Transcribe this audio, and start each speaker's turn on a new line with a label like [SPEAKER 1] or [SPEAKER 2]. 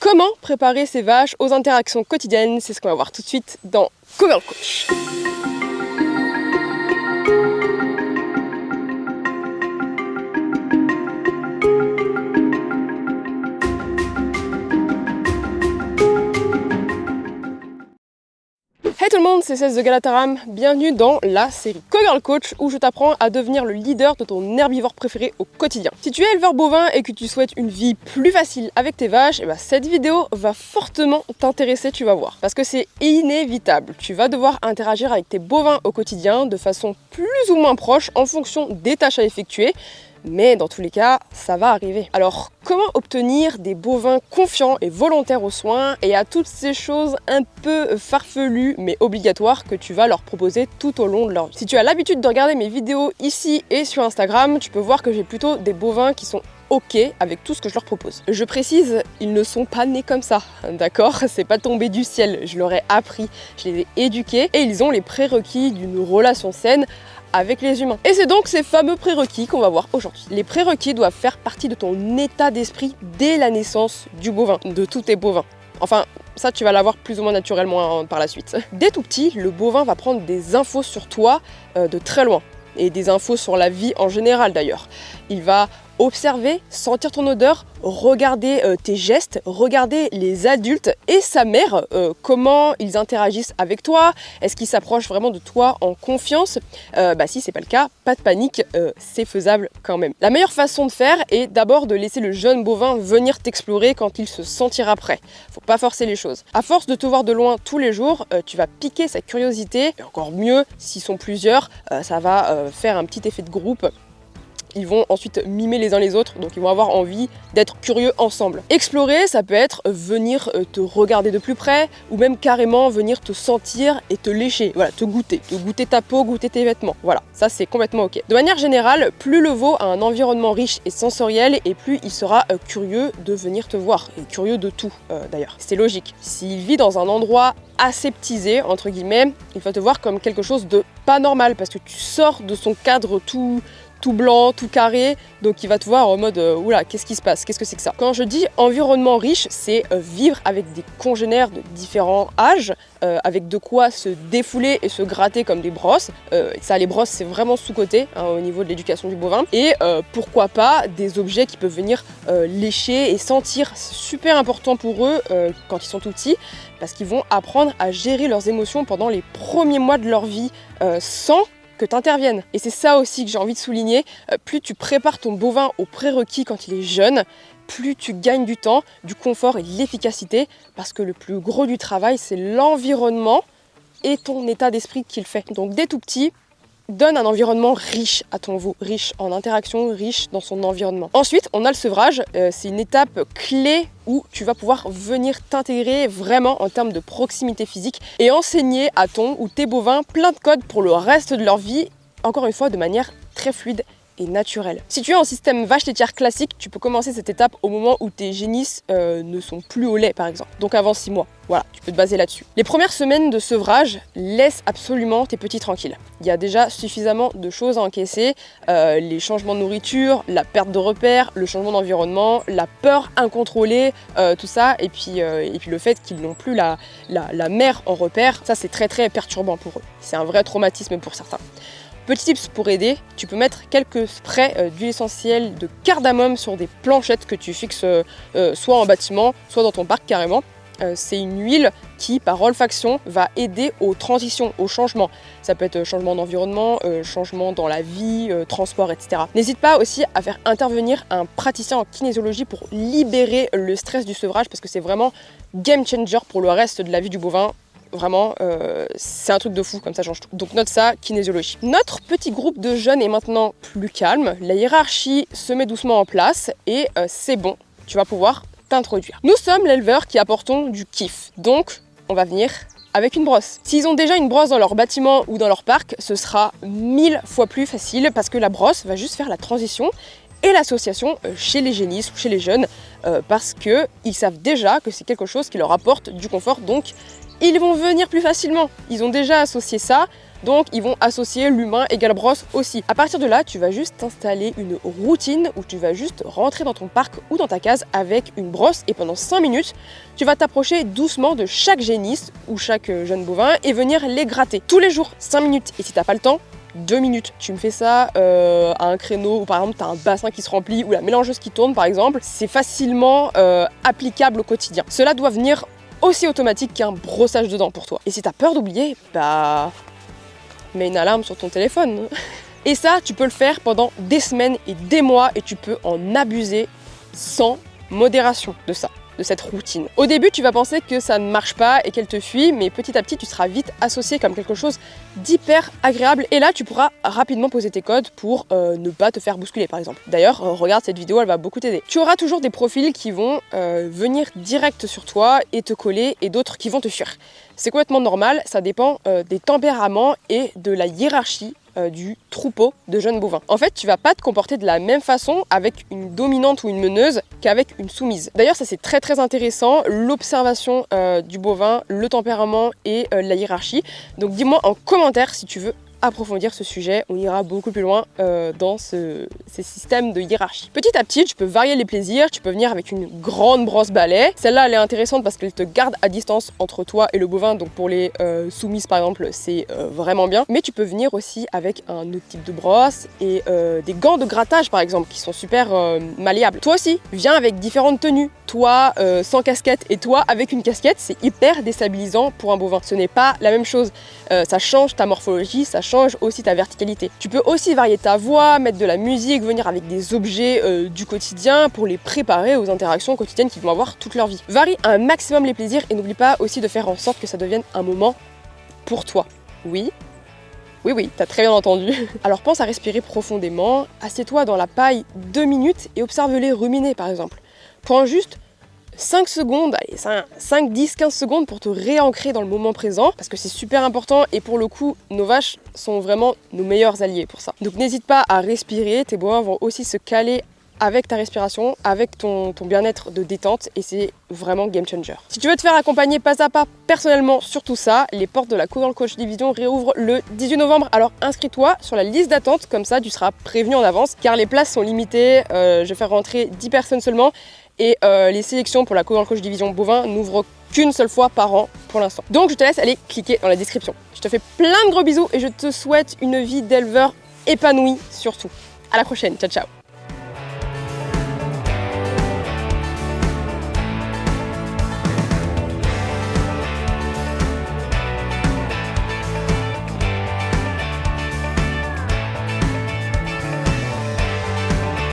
[SPEAKER 1] Comment préparer ces vaches aux interactions quotidiennes? C'est ce qu'on va voir tout de suite dans Cover le Coach. Hey tout le monde, c'est Cess de Galataram, bienvenue dans la série Cover le Coach où je t'apprends à devenir le leader de ton herbivore préféré au quotidien. Si tu es éleveur bovin et que tu souhaites une vie plus facile avec tes vaches, cette vidéo va fortement t'intéresser, tu vas voir. Parce que c'est inévitable, tu vas devoir interagir avec tes bovins au quotidien de façon plus ou moins proche en fonction des tâches à effectuer. Mais dans tous les cas, ça va arriver. Alors, comment obtenir des bovins confiants et volontaires aux soins et à toutes ces choses un peu farfelues mais obligatoires que tu vas leur proposer tout au long de leur vie? Si tu as l'habitude de regarder mes vidéos ici et sur Instagram, tu peux voir que j'ai plutôt des bovins qui sont ok avec tout ce que je leur propose. Je précise, ils ne sont pas nés comme ça, d'accord? C'est pas tombé du ciel, je leur ai appris, je les ai éduqués et ils ont les prérequis d'une relation saine avec les humains. Et c'est donc ces fameux prérequis qu'on va voir aujourd'hui. Les prérequis doivent faire partie de ton état d'esprit dès la naissance du bovin, de tous tes bovins. Enfin, ça tu vas l'avoir plus ou moins naturellement par la suite. Dès tout petit, le bovin va prendre des infos sur toi de très loin. Et des infos sur la vie en général d'ailleurs. Il va observer, sentir ton odeur, regarder tes gestes, regarder les adultes et sa mère, comment ils interagissent avec toi, est-ce qu'ils s'approchent vraiment de toi en confiance. Si c'est pas le cas, pas de panique, c'est faisable quand même. La meilleure façon de faire est d'abord de laisser le jeune bovin venir t'explorer quand il se sentira prêt. Faut pas forcer les choses. À force de te voir de loin tous les jours, tu vas piquer sa curiosité, et encore mieux, s'ils sont plusieurs, ça va faire un petit effet de groupe. Ils vont ensuite mimer les uns les autres, donc ils vont avoir envie d'être curieux ensemble. Explorer, ça peut être venir te regarder de plus près, ou même carrément venir te sentir et te lécher, voilà, te goûter ta peau, goûter tes vêtements, voilà, ça c'est complètement ok. De manière générale, plus le veau a un environnement riche et sensoriel, et plus il sera curieux de venir te voir, et curieux de tout d'ailleurs. C'est logique. S'il vit dans un endroit aseptisé, entre guillemets, il va te voir comme quelque chose de pas normal, parce que tu sors de son cadre tout blanc, tout carré, donc il va te voir en mode oula, qu'est-ce qui se passe, qu'est-ce que c'est que ça? Quand je dis environnement riche, c'est vivre avec des congénères de différents âges, avec de quoi se défouler et se gratter comme des brosses. Ça, les brosses, c'est vraiment sous-coté au niveau de l'éducation du bovin. Et pourquoi pas des objets qui peuvent venir lécher et sentir. C'est super important pour eux quand ils sont tout petits, parce qu'ils vont apprendre à gérer leurs émotions pendant les premiers mois de leur vie sans que tu interviennes. Et c'est ça aussi que j'ai envie de souligner, plus tu prépares ton bovin aux prérequis quand il est jeune, plus tu gagnes du temps, du confort et de l'efficacité, parce que le plus gros du travail, c'est l'environnement et ton état d'esprit qui le fait. Donc dès tout petit, donne un environnement riche à ton veau, riche en interaction, riche dans son environnement. Ensuite, on a le sevrage, c'est une étape clé où tu vas pouvoir venir t'intégrer vraiment en termes de proximité physique et enseigner à ton ou tes bovins plein de codes pour le reste de leur vie, encore une fois de manière très fluide et naturel. Si tu es en système vache laitière classique, tu peux commencer cette étape au moment où tes génisses ne sont plus au lait par exemple, donc avant 6 mois. Voilà, tu peux te baser là-dessus. Les premières semaines de sevrage, laisse absolument tes petits tranquilles. Il y a déjà suffisamment de choses à encaisser, les changements de nourriture, la perte de repères, le changement d'environnement, la peur incontrôlée, tout ça, et puis le fait qu'ils n'ont plus la mère en repère, ça c'est très très perturbant pour eux. C'est un vrai traumatisme pour certains. Petit tips pour aider, tu peux mettre quelques sprays d'huile essentielle de cardamome sur des planchettes que tu fixes soit en bâtiment, soit dans ton parc carrément. C'est une huile qui, par olfaction, va aider aux transitions, aux changements. Ça peut être changement d'environnement, changement dans la vie, transport, etc. N'hésite pas aussi à faire intervenir un praticien en kinésiologie pour libérer le stress du sevrage, parce que c'est vraiment game changer pour le reste de la vie du bovin. Vraiment, c'est un truc de fou, comme ça change tout. Donc note ça, kinésiologie. Notre petit groupe de jeunes est maintenant plus calme, la hiérarchie se met doucement en place et c'est bon, tu vas pouvoir t'introduire. Nous sommes l'éleveur qui apportons du kiff, donc on va venir avec une brosse. S'ils ont déjà une brosse dans leur bâtiment ou dans leur parc, ce sera 1000 fois plus facile parce que la brosse va juste faire la transition et l'association chez les génisses ou chez les jeunes parce qu'ils savent déjà que c'est quelque chose qui leur apporte du confort, donc ils vont venir plus facilement. Ils ont déjà associé ça Donc ils vont associer l'humain égale brosse aussi. À partir de là, tu vas juste t'installer une routine où tu vas juste rentrer dans ton parc ou dans ta case avec une brosse et pendant 5 minutes, tu vas t'approcher doucement de chaque génisse ou chaque jeune bovin et venir les gratter. Tous les jours, 5 minutes. Et si t'as pas le temps, 2 minutes. Tu me fais ça à un créneau où par exemple tu as un bassin qui se remplit ou la mélangeuse qui tourne par exemple. C'est facilement applicable au quotidien. Cela doit venir aussi automatique qu'un brossage de dents pour toi. Et si tu as peur d'oublier, bah mets une alarme sur ton téléphone. Et ça, tu peux le faire pendant des semaines et des mois et tu peux en abuser sans modération de ça, de cette routine. Au début, tu vas penser que ça ne marche pas et qu'elle te fuit, mais petit à petit, tu seras vite associé comme quelque chose d'hyper agréable. Et là, tu pourras rapidement poser tes codes pour ne pas te faire bousculer, par exemple. D'ailleurs, regarde cette vidéo, elle va beaucoup t'aider. Tu auras toujours des profils qui vont venir direct sur toi et te coller, et d'autres qui vont te fuir. C'est complètement normal, ça dépend des tempéraments et de la hiérarchie du troupeau de jeunes bovins. En fait, tu vas pas te comporter de la même façon avec une dominante ou une meneuse qu'avec une soumise. D'ailleurs, ça c'est très intéressant, l'observation du bovin, le tempérament et la hiérarchie. Donc dis-moi en commentaire si tu veux approfondir ce sujet, on ira beaucoup plus loin dans ces systèmes de hiérarchie. Petit à petit, tu peux varier les plaisirs, tu peux venir avec une grande brosse balai. Celle-là, elle est intéressante parce qu'elle te garde à distance entre toi et le bovin, donc pour les soumises par exemple, c'est vraiment bien. Mais tu peux venir aussi avec un autre type de brosse et des gants de grattage par exemple, qui sont super malléables. Toi aussi, viens avec différentes tenues. Toi sans casquette et toi avec une casquette, c'est hyper déstabilisant pour un bovin. Ce n'est pas la même chose. Ça change ta morphologie, ça change aussi ta verticalité. Tu peux aussi varier ta voix, mettre de la musique, venir avec des objets du quotidien pour les préparer aux interactions quotidiennes qu'ils vont avoir toute leur vie. Varie un maximum les plaisirs et n'oublie pas aussi de faire en sorte que ça devienne un moment pour toi. Oui, t'as très bien entendu. Alors pense à respirer profondément, assieds-toi dans la paille 2 minutes et observe-les ruminer par exemple. Prends juste 5 secondes, allez, 5, 10, 15 secondes pour te réancrer dans le moment présent parce que c'est super important et pour le coup, nos vaches sont vraiment nos meilleurs alliés pour ça. Donc n'hésite pas à respirer, tes bovins vont aussi se caler avec ta respiration, avec ton bien-être de détente et c'est vraiment game changer. Si tu veux te faire accompagner pas à pas personnellement sur tout ça, les portes de la Cowgirl Coach Division réouvrent le 18 novembre. Alors inscris-toi sur la liste d'attente, comme ça tu seras prévenu en avance car les places sont limitées. Je vais faire rentrer 10 personnes seulement. Et les sélections pour la Cowgirl Coach Division bovin n'ouvrent qu'une seule fois par an pour l'instant. Donc je te laisse aller cliquer dans la description. Je te fais plein de gros bisous et je te souhaite une vie d'éleveur épanouie surtout. À la prochaine, ciao ciao.